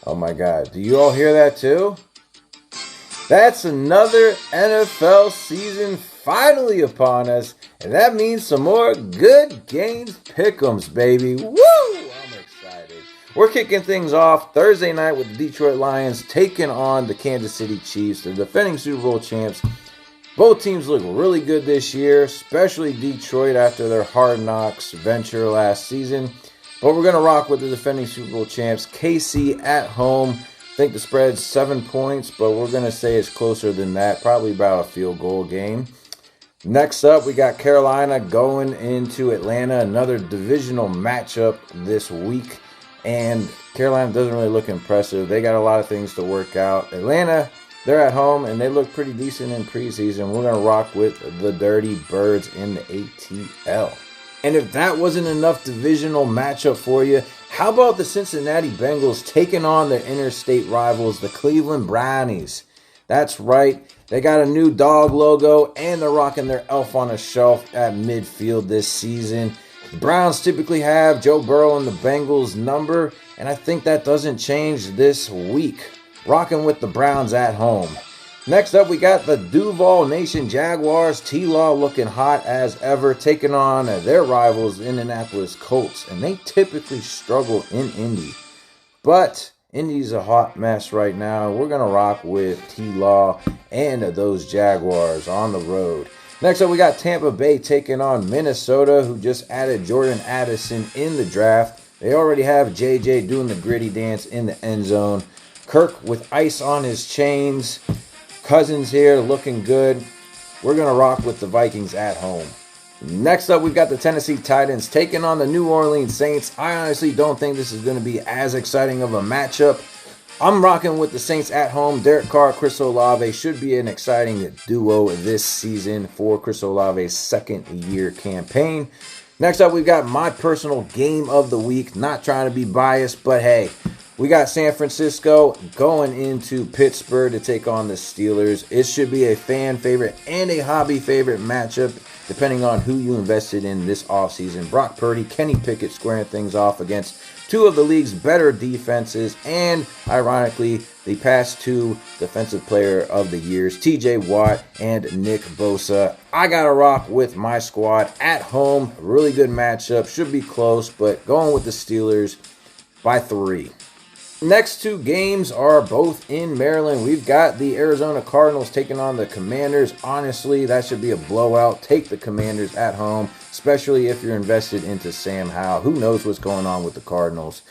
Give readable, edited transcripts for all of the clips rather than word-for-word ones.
Oh my God, do you all hear that too? That's another NFL season finally upon us, and that means some more good Gainz Pickems, baby. Woo! I'm excited. We're kicking things off Thursday night with the Detroit Lions taking on the Kansas City Chiefs, the defending Super Bowl champs. Both teams look really good this year, especially Detroit after their Hard Knocks venture last season. But we're going to rock with the defending Super Bowl champs, KC at home. I think the spread's 7 points, but we're going to say it's closer than that, probably about a field goal game. Next up, we got Carolina going into Atlanta, another divisional matchup this week. And Carolina doesn't really look impressive. They got a lot of things to work out. Atlanta, they're at home, and they look pretty decent in preseason. We're going to rock with the Dirty Birds in the ATL. And if that wasn't enough divisional matchup for you, how about the Cincinnati Bengals taking on their interstate rivals, the Cleveland Brownies? That's right. They got a new dog logo, and they're rocking their elf on a shelf at midfield this season. The Browns typically have Joe Burrow and the Bengals number, and I think that doesn't change this week. Rocking with the Browns at home. Next up, we got the Duval Nation Jaguars. T-Law looking hot as ever, taking on their rivals, the Indianapolis Colts. And they typically struggle in Indy. But Indy's a hot mess right now. We're going to rock with T-Law and those Jaguars on the road. Next up, we got Tampa Bay taking on Minnesota, who just added Jordan Addison in the draft. They already have JJ doing the gritty dance in the end zone. Kirk with ice on his chains. Cousins here looking good. We're going to rock with the Vikings at home. Next up, we've got the Tennessee Titans taking on the New Orleans Saints. I honestly don't think this is going to be as exciting of a matchup. I'm rocking with the Saints at home. Derek Carr, Chris Olave should be an exciting duo this season for Chris Olave's second-year campaign. Next up, we've got my personal game of the week. Not trying to be biased, but hey, we got San Francisco going into Pittsburgh to take on the Steelers. It should be a fan favorite and a hobby favorite matchup, depending on who you invested in this offseason. Brock Purdy, Kenny Pickett squaring things off against two of the league's better defenses, and ironically, the past two defensive player of the years, TJ Watt and Nick Bosa. I got to rock with my squad at home. Really good matchup. Should be close, but going with the Steelers by 3. Next two games are both in Maryland. We've got the Arizona Cardinals taking on the Commanders. Honestly, that should be a blowout. Take the Commanders at home, especially if you're invested into Sam Howell. Who knows what's going on with the Cardinals?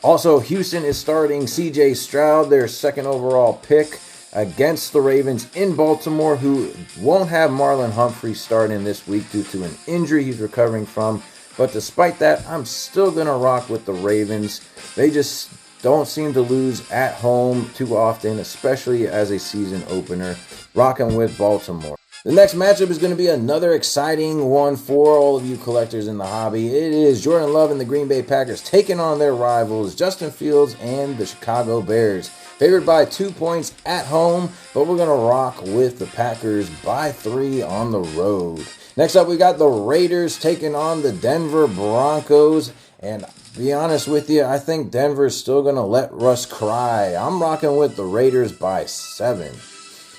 Also, Houston is starting C.J. Stroud, their second overall pick, against the Ravens in Baltimore, who won't have Marlon Humphrey starting this week due to an injury he's recovering from. But despite that, I'm still going to rock with the Ravens. They just don't seem to lose at home too often, especially as a season opener. Rocking with Baltimore. The next matchup is going to be another exciting one for all of you collectors in the hobby. It is Jordan Love and the Green Bay Packers taking on their rivals, Justin Fields and the Chicago Bears. Favored by 2 points at home, but we're going to rock with the Packers by 3 on the road. Next up, we got the Raiders taking on the Denver Broncos. And be honest with you, I think Denver's still going to let Russ cry. I'm rocking with the Raiders by 7.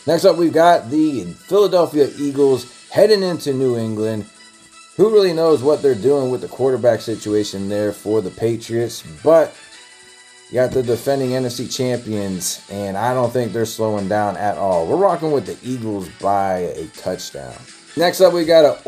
Next up, we've got the Philadelphia Eagles heading into New England. Who really knows what they're doing with the quarterback situation there for the Patriots? But you got the defending NFC champions, and I don't think they're slowing down at all. We're rocking with the Eagles by a touchdown. Next up, we got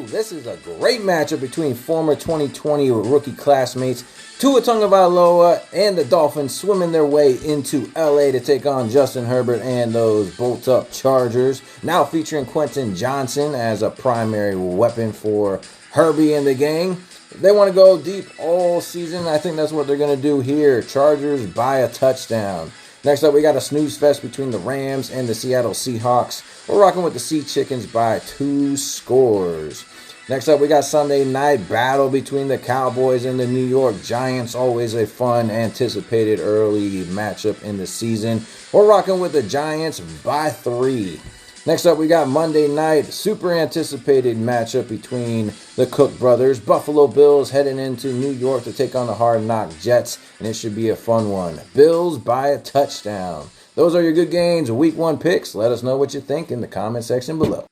this is a great matchup between former 2020 rookie classmates Tua Tagovailoa and the Dolphins swimming their way into LA to take on Justin Herbert and those bolt-up Chargers. Now featuring Quentin Johnson as a primary weapon for Herbie and the gang. They want to go deep all season. I think that's what they're going to do here. Chargers by a touchdown. Next up, we got a snooze fest between the Rams and the Seattle Seahawks. We're rocking with the Sea Chickens by 2 scores. Next up, we got Sunday night battle between the Cowboys and the New York Giants. Always a fun, anticipated early matchup in the season. We're rocking with the Giants by 3. Next up, we got Monday night, super anticipated matchup between the Cook brothers. Buffalo Bills heading into New York to take on the Hard Knock Jets, and it should be a fun one. Bills by a touchdown. Those are your good gains, week 1 picks. Let us know what you think in the comment section below.